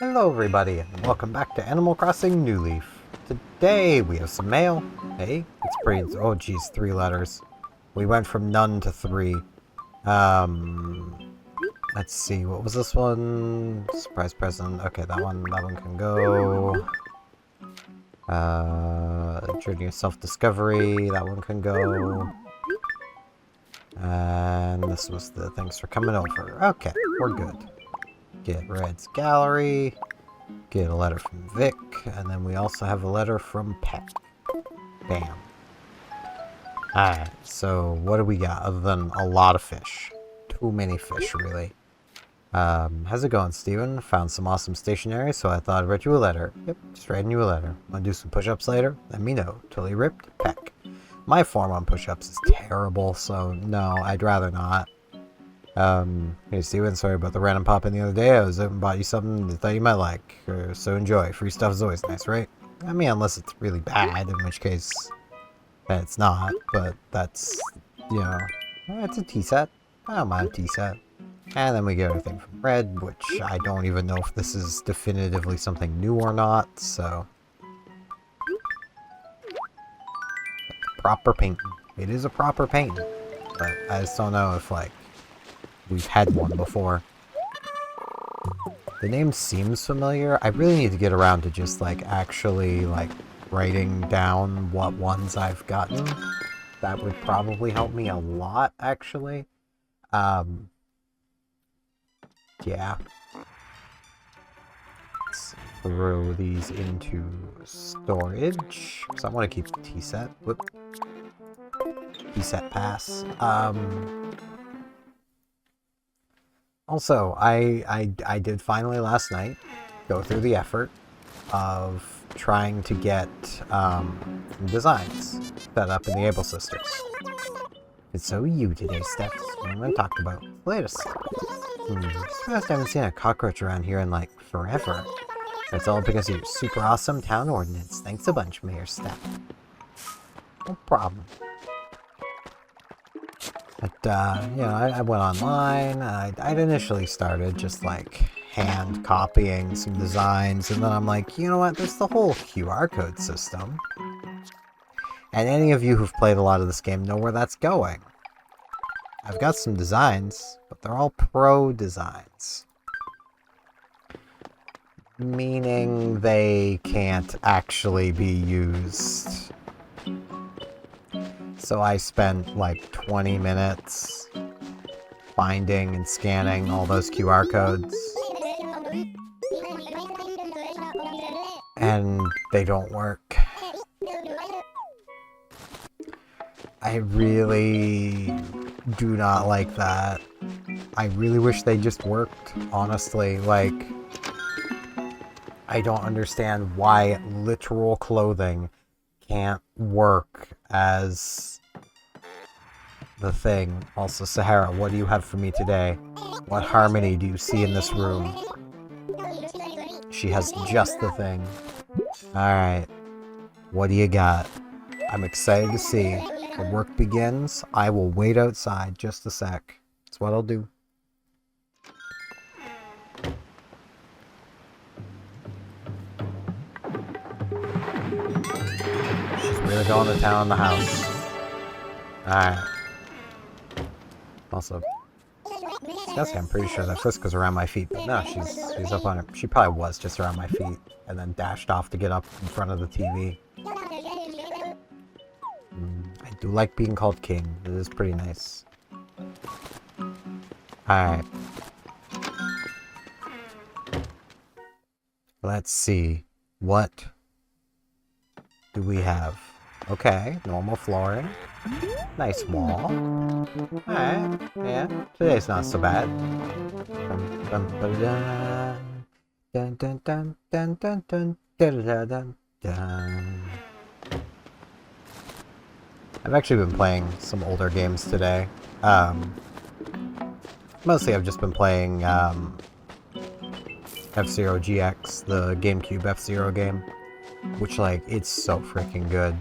Hello everybody, and welcome back to Animal Crossing New Leaf. Today we have some mail. Hey, it's pretty... Oh geez, 3 letters. We went from none to 3. Let's see, what was this one? Surprise present. Okay, that one can go. Journey of Self-Discovery, that one can go. And this was the thanks for coming over. Okay, we're good. Get Red's Gallery. Get a letter from Vic, and then we also have a letter from Peck. Bam. Alright, so what do we got other than a lot of fish? Too many fish, really. How's it going, Steven? Found some awesome stationery, so I thought I'd write you a letter. Yep, just writing you a letter. Wanna do some push-ups later? Let me know. Totally ripped, Peck. My form on push-ups is terrible, so no, I'd rather not. Hey Steven, sorry about the random pop in the other day. I was out and bought you something that I thought you might like. So enjoy. Free stuff is always nice, right? I mean, unless it's really bad, in which case it's not. But that's, you know, it's a tea set. I don't mind a tea set. And then we get everything from Red, which I don't even know if this is definitively something new or not, so. Proper painting. It is a proper painting. But I just don't know if, like, we've had one before. The name seems familiar. I really need to get around to just, like, actually, like, writing down what ones I've gotten. That would probably help me a lot, actually. Yeah. Let's throw these into storage. So I want to keep the tea set. Whoop. Tea set pass. Also, I did finally last night go through the effort of trying to get designs set up in the Able Sisters. It's so you today, Steph. What I'm going to talk about latest. Surprised I haven't seen a cockroach around here in like forever. It's all because of your super awesome town ordinance. Thanks a bunch, Mayor Steph. No problem. But, you know, I went online. I'd initially started just, like, hand copying some designs, and then I'm like, you know what, there's the whole QR code system. And any of you who've played a lot of this game know where that's going. I've got some designs, but they're all pro designs. Meaning they can't actually be used. So I spent like 20 minutes finding and scanning all those QR codes. And they don't work. I really do not like that. I really wish they just worked, honestly. Like, I don't understand why literal clothing can't work as the thing. Also, Sahara, what do you have for me today? What harmony do you see in this room? She has just the thing. Alright. What do you got? I'm excited to see. The work begins. I will wait outside just a sec. That's what I'll do. She's really going to town on the house. Alright. Also, I'm pretty sure that Friska's around my feet, but no, she's up on her. She probably was just around my feet, and then dashed off to get up in front of the TV. I do like being called King. It is pretty nice. Alright. Let's see. What do we have? Okay, normal flooring. Nice wall. Alright, yeah. Today's not so bad. Dun, dun, dun, dun, dun, dun, dun, dun, dun, dun. I've actually been playing some older games today. Mostly I've just been playing F-Zero GX, the GameCube F-Zero game. Which, like, it's so freaking good.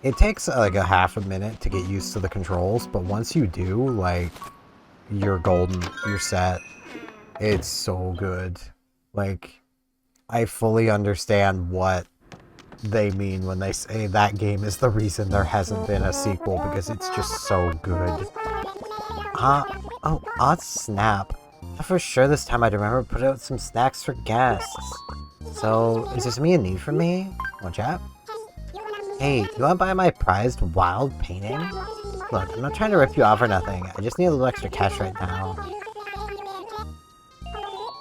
It takes, like, a half a minute to get used to the controls, but once you do, like, you're golden. You're set. It's so good. Like, I fully understand what they mean when they say that game is the reason there hasn't been a sequel, because it's just so good. Oh, odd snap. For sure this time I'd remember to put out some snacks for guests. So, is there something you need from me? One chap? Hey, you wanna buy my prized wild painting? Look, I'm not trying to rip you off or nothing. I just need a little extra cash right now.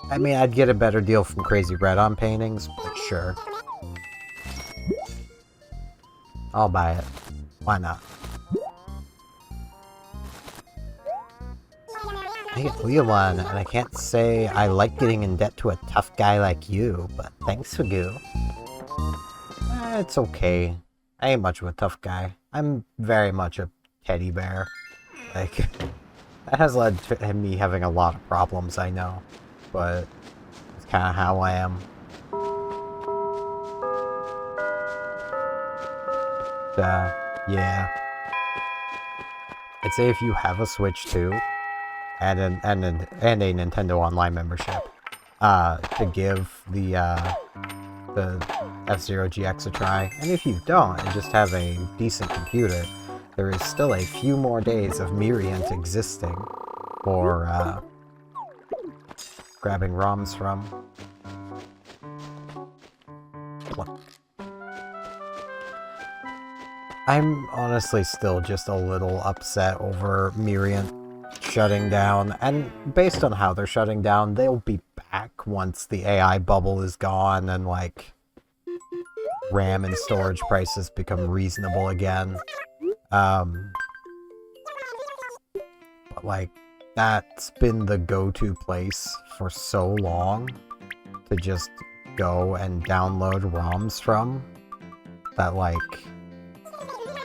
I mean, I'd get a better deal from Crazy Red on paintings, but sure. I'll buy it. Why not? I owe you one, and I can't say I like getting in debt to a tough guy like you, but thanks, Fugu. It's okay. I ain't much of a tough guy. I'm very much a teddy bear. Like, that has led to me having a lot of problems, I know. But it's kind of how I am. Yeah. I'd say if you have a Switch too, and a Nintendo Online membership, to give the F-Zero GX a try. And if you don't, and just have a decent computer, there is still a few more days of Miriant existing for grabbing ROMs from. What? I'm honestly still just a little upset over Miriant shutting down, and based on how they're shutting down, they'll be back once the AI bubble is gone and, like, RAM and storage prices become reasonable again. But, like, that's been the go-to place for so long to just go and download ROMs from that, like,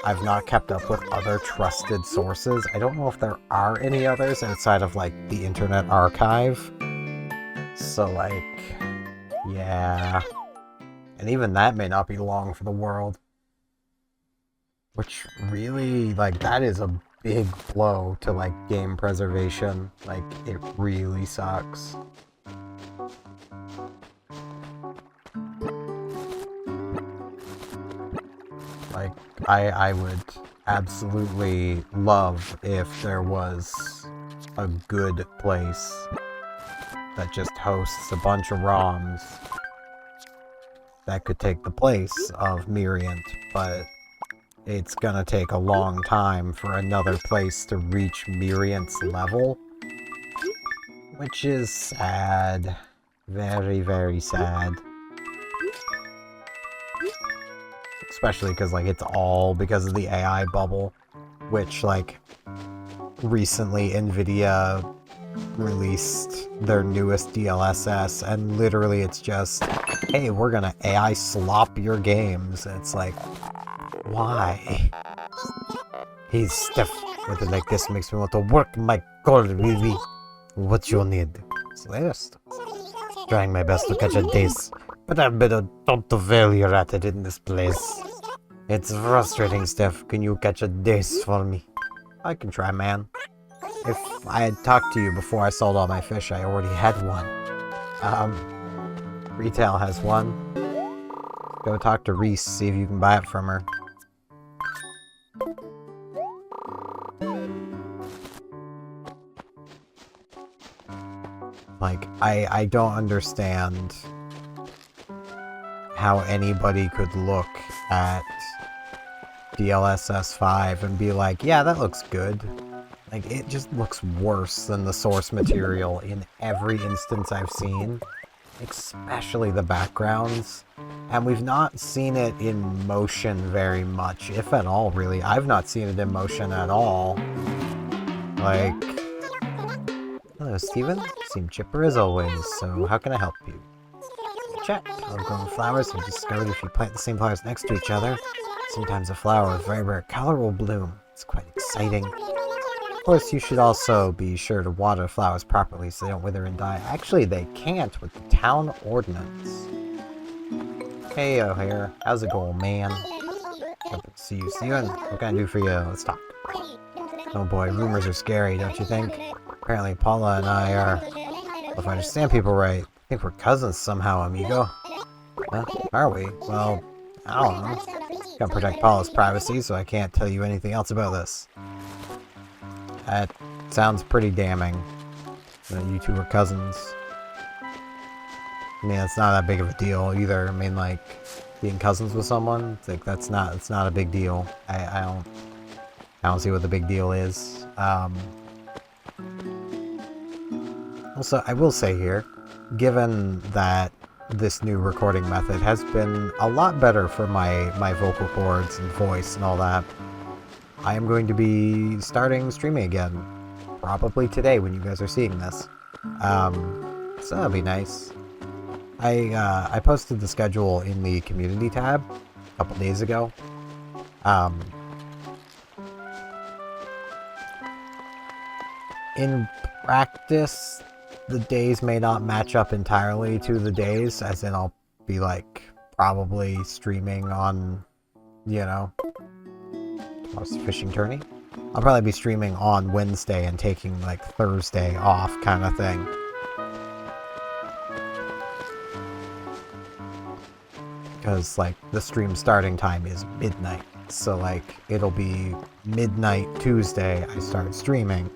I've not kept up with other trusted sources. I don't know if there are any others outside of, like, the Internet Archive. So, like, yeah. And even that may not be long for the world. Which really, like, that is a big blow to, like, game preservation. Like, it really sucks. Like, I would absolutely love if there was a good place that just hosts a bunch of ROMs that could take the place of Miriant, but it's gonna take a long time for another place to reach Miriant's level, which is sad. Very, very sad. Especially because, like, it's all because of the AI bubble, which, like, recently NVIDIA released their newest DLSS, and literally it's just, hey, we're gonna AI slop your games. It's like, why? Hey, Steph, something like this makes me want to work my god, baby. What you need? Celeste. Trying my best to catch a dace, but I've been a total failure at it in this place. It's frustrating, Steph. Can you catch a dace for me? I can try, man. If I had talked to you before I sold all my fish, I already had one. Retail has one. Go talk to Reese, see if you can buy it from her. Like, I don't understand how anybody could look at DLSS 5 and be like, yeah, that looks good. Like, it just looks worse than the source material in every instance I've seen, especially the backgrounds. And we've not seen it in motion very much, if at all, really. I've not seen it in motion at all. Like, hello, Steven. Seem chipper as always, so how can I help you? Check. I've grown flowers and discovered if you plant the same flowers next to each other, sometimes a flower with very rare color will bloom. It's quite exciting. Of course, you should also be sure to water flowers properly so they don't wither and die. Actually, they can't with the town ordinance. Hey, O'Hare. How's it going, man? Happy to see you, Steven. What can I do for you? Let's talk. Oh boy, rumors are scary, don't you think? Apparently Paula and I are, if I understand people right, think we're cousins somehow, amigo. Huh? Are we? Well, I don't know. Gotta protect Paula's privacy, so I can't tell you anything else about this. That sounds pretty damning. That you two are cousins. I mean, it's not that big of a deal either. I mean, like, being cousins with someone, it's like it's not a big deal. I don't see what the big deal is. Also, I will say here, given that this new recording method has been a lot better for my vocal cords and voice and all that, I am going to be starting streaming again. Probably today when you guys are seeing this. So that'll be nice. I posted the schedule in the community tab a couple days ago. In practice, the days may not match up entirely to the days, as in I'll be like probably streaming on, you know, tomorrow's the fishing tourney. I'll probably be streaming on Wednesday and taking like Thursday off kind of thing. Because like the stream starting time is midnight. So like it'll be midnight Tuesday I start streaming,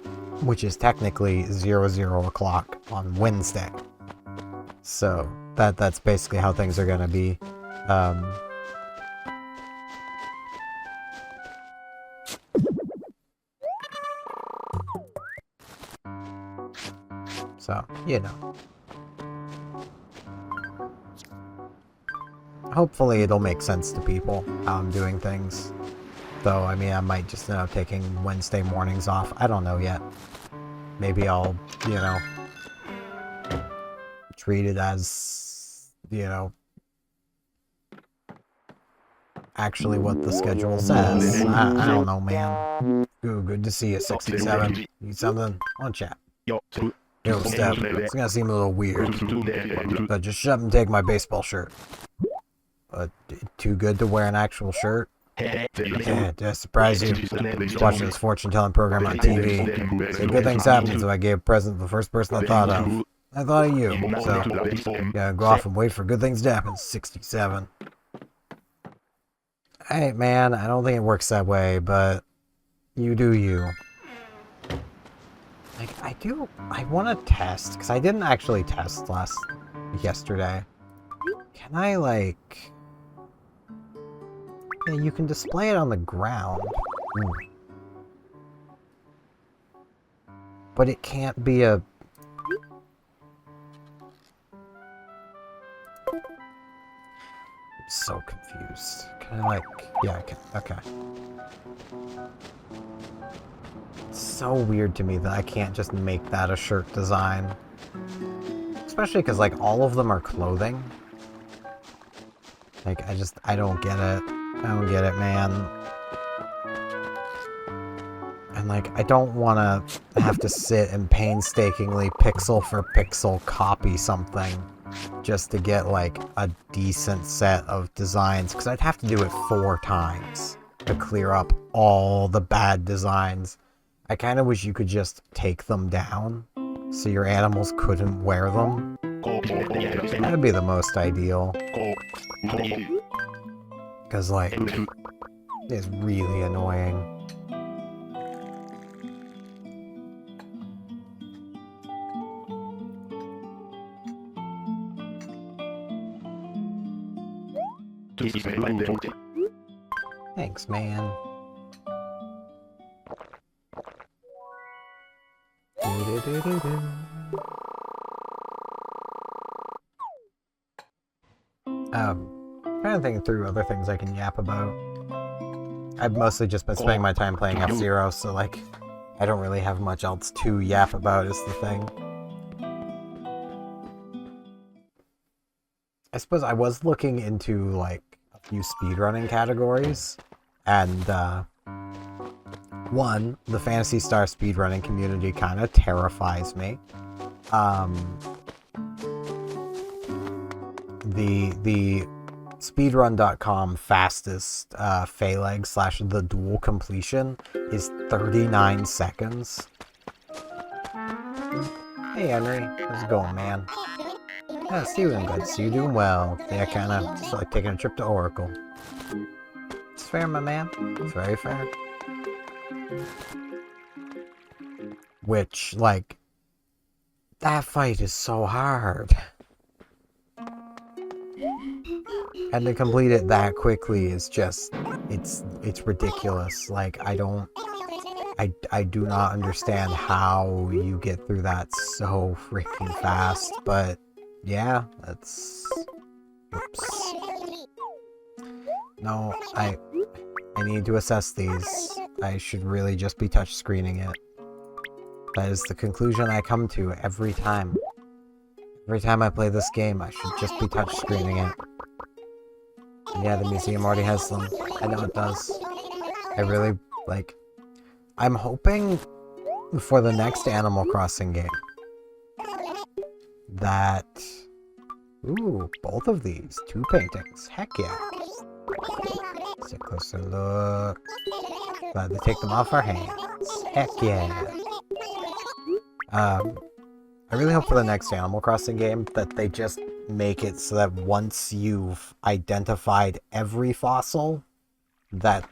which is technically 00 o'clock on Wednesday. So that's basically how things are gonna be. So, you know. Hopefully it'll make sense to people how I'm doing things. Though, I mean, I might just end up taking Wednesday mornings off. I don't know yet. Maybe I'll, you know, treat it as, you know, actually what the schedule says. I don't know, man. Ooh, good to see you, 67. Need something? On chat. Yo, Steph. It's gonna seem a little weird. But just shut up and take my baseball shirt. Too good to wear an actual shirt? Yeah, did I surprise you? Watching this fortune-telling program on TV. So good things happen, so I gave a present to the first person I thought of. I thought of you, so gotta go off and wait for good things to happen, 67. Hey, man, I don't think it works that way, but you do you. Like, I want to test, because I didn't actually test yesterday. Can I, like... Yeah, you can display it on the ground. Ooh. But it can't be a... I'm so confused. Can I, like... Yeah, I can. Okay. It's so weird to me that I can't just make that a shirt design. Especially because, like, all of them are clothing. Like, I don't get it. I don't get it, man. And, like, I don't want to have to sit and painstakingly pixel for pixel copy something just to get, like, a decent set of designs. Because I'd have to do it 4 times to clear up all the bad designs. I kind of wish you could just take them down so your animals couldn't wear them. That'd be the most ideal. Because, like, it's really annoying. Thanks, man. Trying to think through other things I can yap about. I've mostly just been spending my time playing F-Zero, so, like, I don't really have much else to yap about is the thing. I suppose I was looking into, like, a few speedrunning categories, and, one, the Phantasy Star speedrunning community kind of terrifies me. The speedrun.com fastest Phaleg / the dual completion is 39 seconds. Hey Henry, how's it going, man? Yeah, Steven, good. So you doing well. Yeah, kinda just like taking a trip to Oracle. It's fair, my man. It's very fair. Which, like, that fight is so hard. And to complete it that quickly is just, it's ridiculous. Like, I do not understand how you get through that so freaking fast, but yeah, that's... Oops. No, I need to assess these. I should really just be touchscreening it. That is the conclusion I come to every time. Every time I play this game, I should just be touchscreening it. And yeah, the museum already has them. I know it does. I really, like... I'm hoping for the next Animal Crossing game that... Ooh, both of these. 2 paintings. Heck yeah. Let's take a closer look. Glad to take them off our hands. Heck yeah. I really hope for the next Animal Crossing game that they just make it so that once you've identified every fossil, that,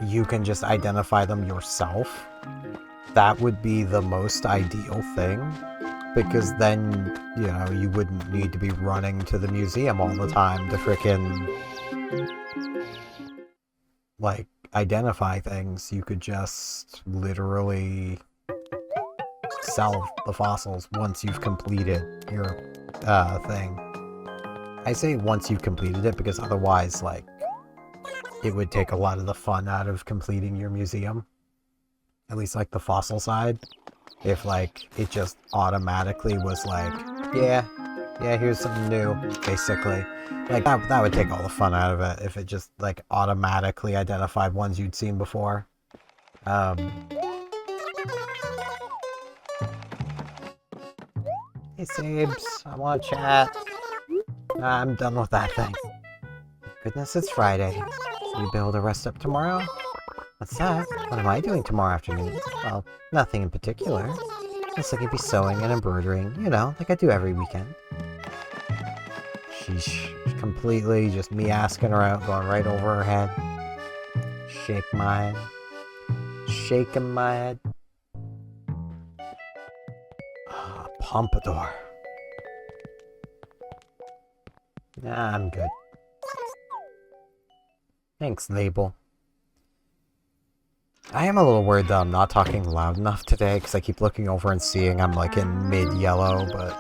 you can just identify them yourself. That would be the most ideal thing, because then, you know, you wouldn't need to be running to the museum all the time to frickin', like, identify things. You could just literally sell the fossils once you've completed your, thing. I say once you've completed it because otherwise, like, it would take a lot of the fun out of completing your museum. At least, like, the fossil side. If, like, it just automatically was like, yeah, here's something new, basically. Like, that would take all the fun out of it if it just, like, automatically identified ones you'd seen before. Hey, Sabes, I want to chat. Nah, I'm done with that thing. Goodness, it's Friday. Will you be able to rest up tomorrow? What's that? What am I doing tomorrow afternoon? Well, nothing in particular. Guess I could be sewing and embroidering, you know, like I do every weekend. Sheesh. Completely just me asking her out, going right over her head. Shake my head. Shaking my head. Pompadour. Nah, I'm good. Thanks, Label. I am a little worried that I'm not talking loud enough today, because I keep looking over and seeing I'm, like, in mid-yellow, but...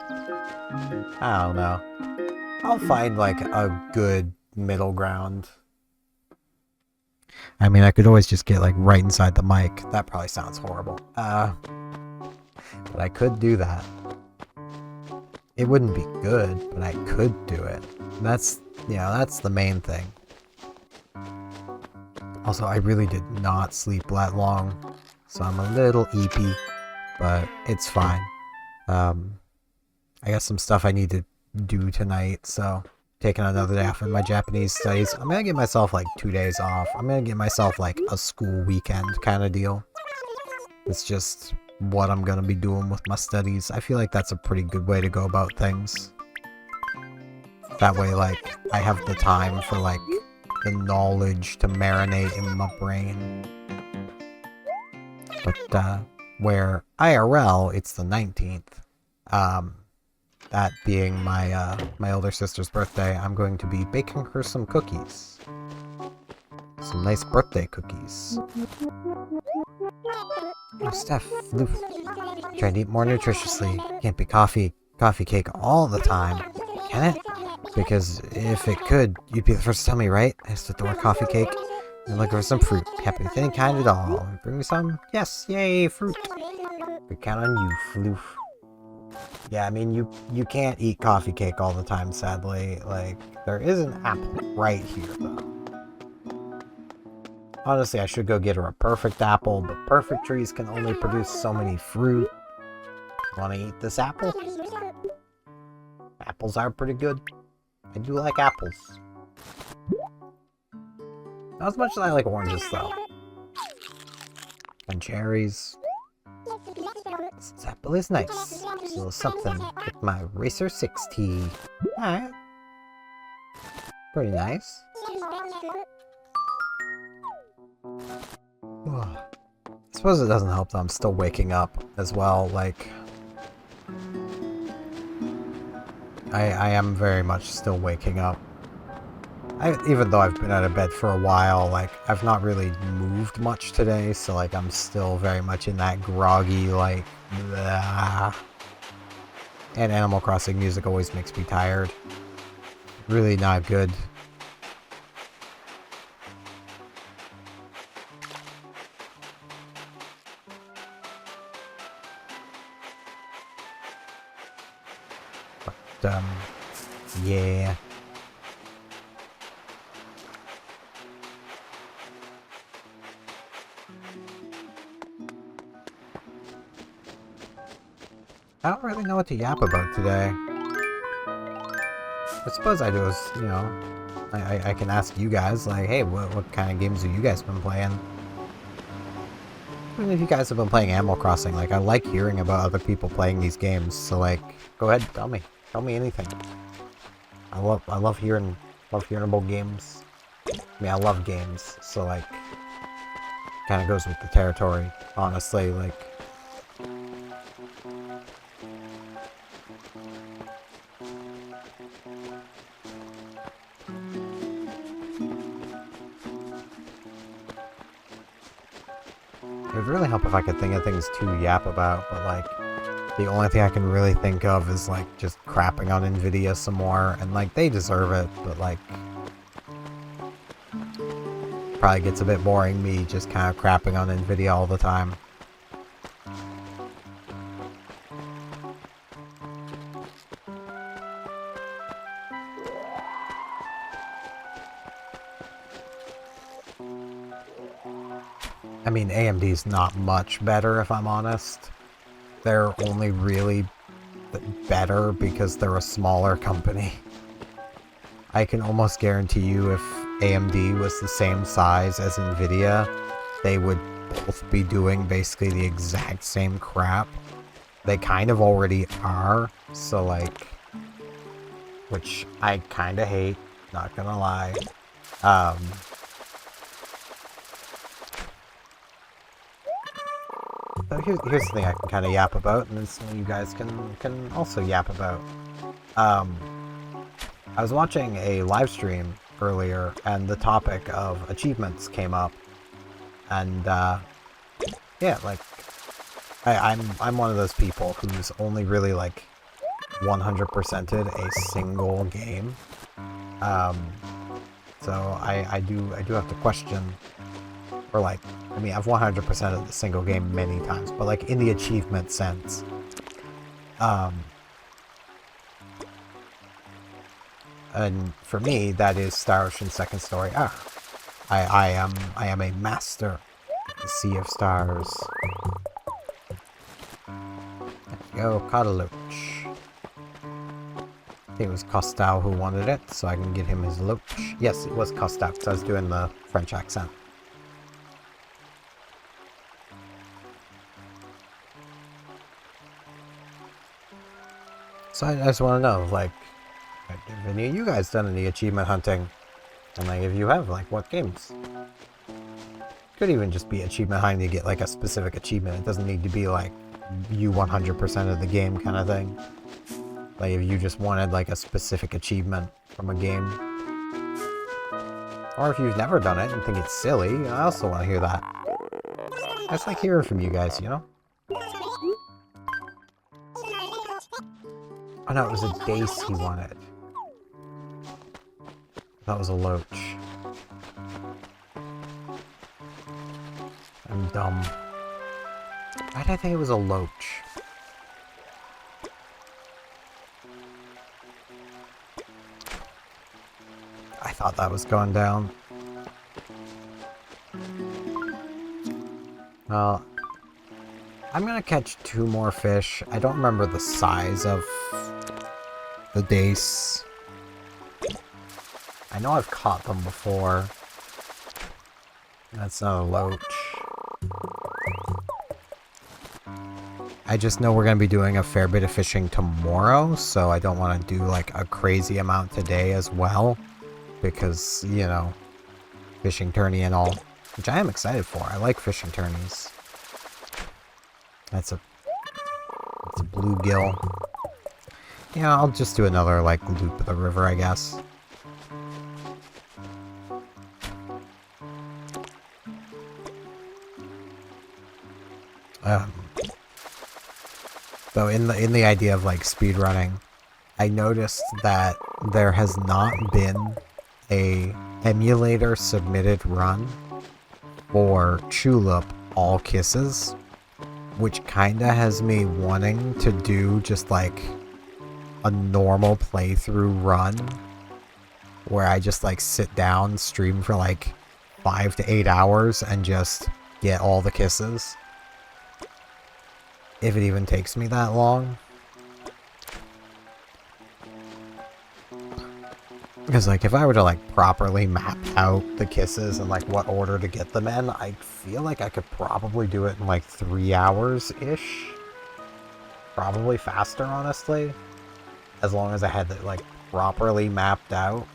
I don't know. I'll find, like, a good middle ground. I mean, I could always just get, like, right inside the mic. That probably sounds horrible. But I could do that. It wouldn't be good, but I could do it. That's, you know, that's the main thing. Also, I really did not sleep that long, so I'm a little eepy, but it's fine. I got some stuff I need to do tonight, so taking another day off in my Japanese studies. I'm gonna give myself like 2 days off. I'm gonna give myself like a school weekend kind of deal. It's just what I'm gonna be doing with my studies. I feel like that's a pretty good way to go about things. That way, like, I have the time for, like, the knowledge to marinate in my brain. But, where IRL, it's the 19th. That being my, my older sister's birthday, I'm going to be baking her some cookies. Some nice birthday cookies. Oh, Steph, Lou, try to eat more nutritiously. Can't be coffee cake all the time, can it? Because if it could, you'd be the first to tell me, right? I just adore coffee cake. And look for some fruit. Happy with any kind at all. Bring me some? Yes, yay, fruit. We count on you, Floof. Yeah, I mean, you can't eat coffee cake all the time, sadly. Like, there is an apple right here, though. Honestly, I should go get her a perfect apple, but perfect trees can only produce so many fruit. Want to eat this apple? Apples are pretty good. I do like apples. Not as much as I like oranges, though. And cherries. This apple is nice. little something with my Racer 6T. Alright. Pretty nice. I suppose it doesn't help that I'm still waking up as well, like... I am very much still waking up. Even though I've been out of bed for a while, like, I've not really moved much today, so, like, I'm still very much in that groggy, like, blah. And Animal Crossing music always makes me tired. Really not good. But, yeah. I don't really know what to yap about today. I suppose I do is, you know, I can ask you guys, like, hey, what kind of games have you guys been playing? Even if you guys have been playing Animal Crossing, like, I like hearing about other people playing these games, so, like, go ahead, tell me. Tell me anything. I love hearing about games. I mean, I love games, so, like, kind of goes with the territory, honestly, like... It would really help if I could think of things to yap about, but, like, the only thing I can really think of is, like, just crapping on Nvidia some more, and, like, they deserve it, but, like... Probably gets a bit boring, me just kind of crapping on Nvidia all the time. I mean, AMD's not much better, if I'm honest. They're only really better because they're a smaller company. I can almost guarantee you if AMD was the same size as Nvidia, they would both be doing basically the exact same crap. They kind of already are, so like... Which I kind of hate, not gonna lie. But here's the thing I can kind of yap about, and then something you guys can also yap about. I was watching a live stream earlier, and the topic of achievements came up, and yeah, like I'm one of those people who's only really like 100%ed a single game. So I do have to question, or like, I mean, I've 100%ed the single game many times, but like in the achievement sense. And for me, that is Star Ocean Second Story. I am a master at the Sea of Stars. There we go, caught a loach. I think it was Costaud who wanted it, so I can get him his loach. Yes, it was Costaud, because I was doing the French accent. So I just want to know, like, have any of you guys done any achievement hunting? And like, if you have, like, what games? Could even just be achievement hunting to get like a specific achievement. It doesn't need to be like you 100% of the game kind of thing. Like if you just wanted like a specific achievement from a game. Or if you've never done it and think it's silly, I also want to hear that. I just like hearing from you guys, you know? Oh no, it was a dace he wanted. That was a loach. I'm dumb. Why did I think it was a loach? I thought that was going down. Well, I'm gonna catch 2 more fish. I don't remember the size of the dace. I know I've caught them before. That's not a loach. I just know we're going to be doing a fair bit of fishing tomorrow, so I don't want to do like a crazy amount today as well. Because, you know, fishing tourney and all. Which I am excited for. I like fishing tourneys. That's a bluegill. Yeah, I'll just do another, like, loop of the river, I guess. Though in the idea of, like, speedrunning, I noticed that there has not been a emulator submitted run for Chulip All Kisses, which kinda has me wanting to do just, like, a normal playthrough run where I just like sit down, stream for like 5 to 8 hours and just get all the kisses. If it even takes me that long. Because like if I were to like properly map out the kisses and like what order to get them in, I feel like I could probably do it in like 3 hours-ish. Probably faster, honestly. As long as I had it, like, properly mapped out.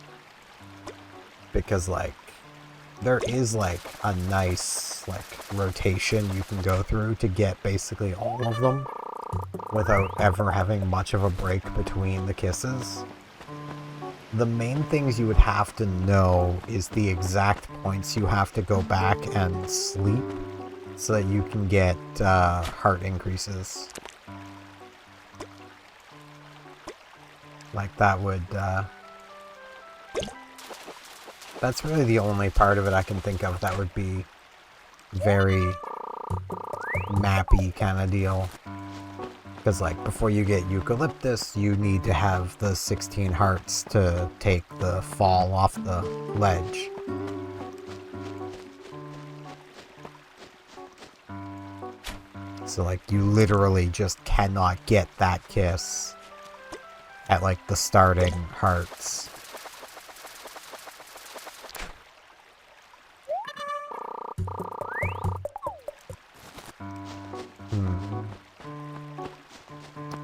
Because, like, there is, like, a nice, like, rotation you can go through to get basically all of them without ever having much of a break between the kisses. The main things you would have to know is the exact points you have to go back and sleep so that you can get heart increases. Like, that would, that's really the only part of it I can think of that would be very mappy kind of deal. Because, like, before you get Eucalyptus, you need to have the 16 hearts to take the fall off the ledge. So, like, you literally just cannot get that kiss at, like, the starting hearts.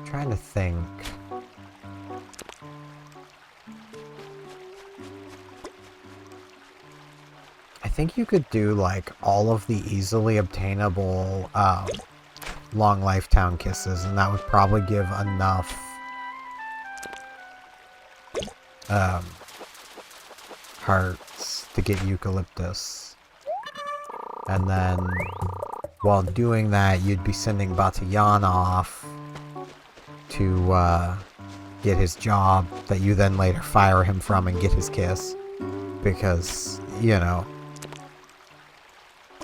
Trying to think. I think you could do, like, all of the easily obtainable, Long Life Town kisses, and that would probably give enough hearts to get Eucalyptus. And then while doing that, you'd be sending Batayan off to get his job that you then later fire him from and get his kiss. Because, you know,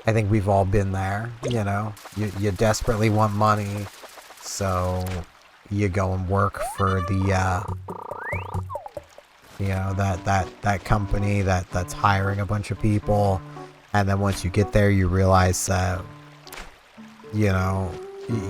I think we've all been there, you know. You desperately want money, so you go and work for the you know, that company that's hiring a bunch of people, and then once you get there you realize that, you know,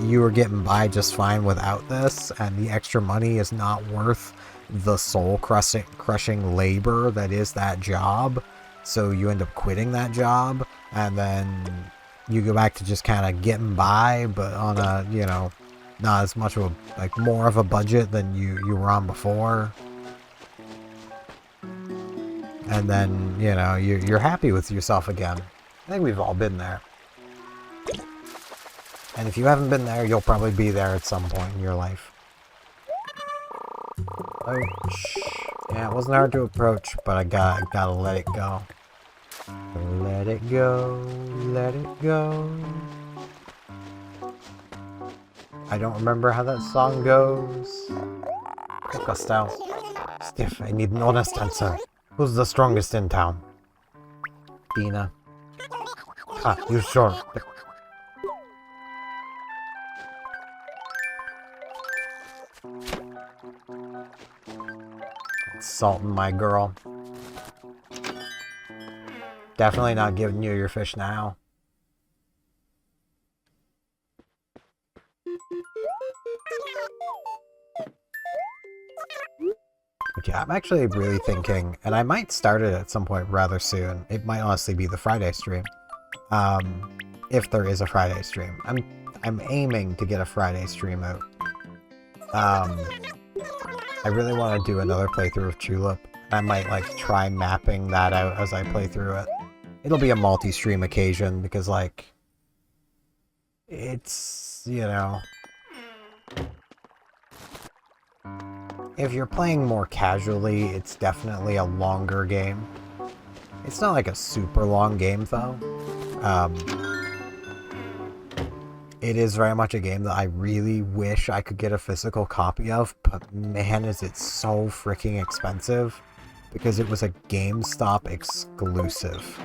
you were getting by just fine without this, and the extra money is not worth the soul crushing labor that is that job, so you end up quitting that job, and then you go back to just kind of getting by, but on a, you know, not as much of a, like, more of a budget than you were on before. And then, you know, you're happy with yourself again. I think we've all been there. And if you haven't been there, you'll probably be there at some point in your life. Ouch. Yeah, it wasn't hard to approach, but I gotta let it go. Let it go, let it go. I don't remember how that song goes. Costa. Stiff, I need an honest answer. Who's the strongest in town? Dina. Ah, you sure? Insulting my girl. Definitely not giving you your fish now. Okay, I'm actually really thinking, and I might start it at some point rather soon. It might honestly be the Friday stream. If there is a Friday stream. I'm aiming to get a Friday stream out. I really want to do another playthrough of Tulip. I might like try mapping that out as I play through it. It'll be a multi-stream occasion because like it's, you know, if you're playing more casually, it's definitely a longer game. It's not like a super long game though. It is very much a game that I really wish I could get a physical copy of, but man, is it so freaking expensive because it was a GameStop exclusive.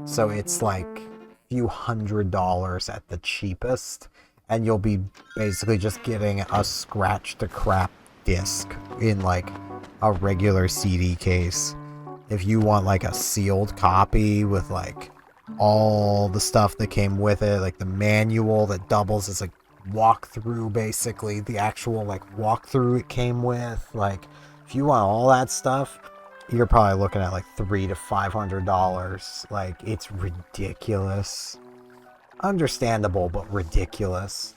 So it's like a few $100s at the cheapest, and you'll be basically just getting a scratch-to-crap disc in like a regular CD case. If you want like a sealed copy with like all the stuff that came with it, like the manual that doubles as a walkthrough, basically the actual like walkthrough it came with, like if you want all that stuff, you're probably looking at like $300 to $500. Like it's ridiculous. Understandable, but ridiculous.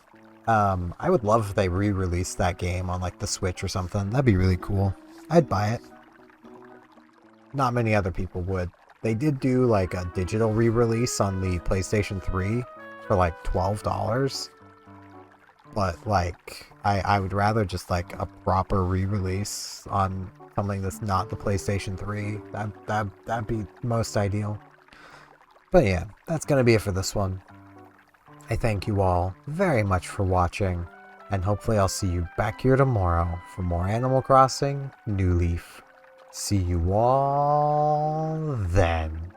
I would love if they re-released that game on like the Switch or something. That'd be really cool. I'd buy it. Not many other people would. They did do like a digital re-release on the PlayStation 3 for like $12. But like I would rather just like a proper re-release on something that's not the PlayStation 3. That'd be most ideal. But yeah, that's gonna be it for this one. I thank you all very much for watching, and hopefully I'll see you back here tomorrow for more Animal Crossing New Leaf. See you all then.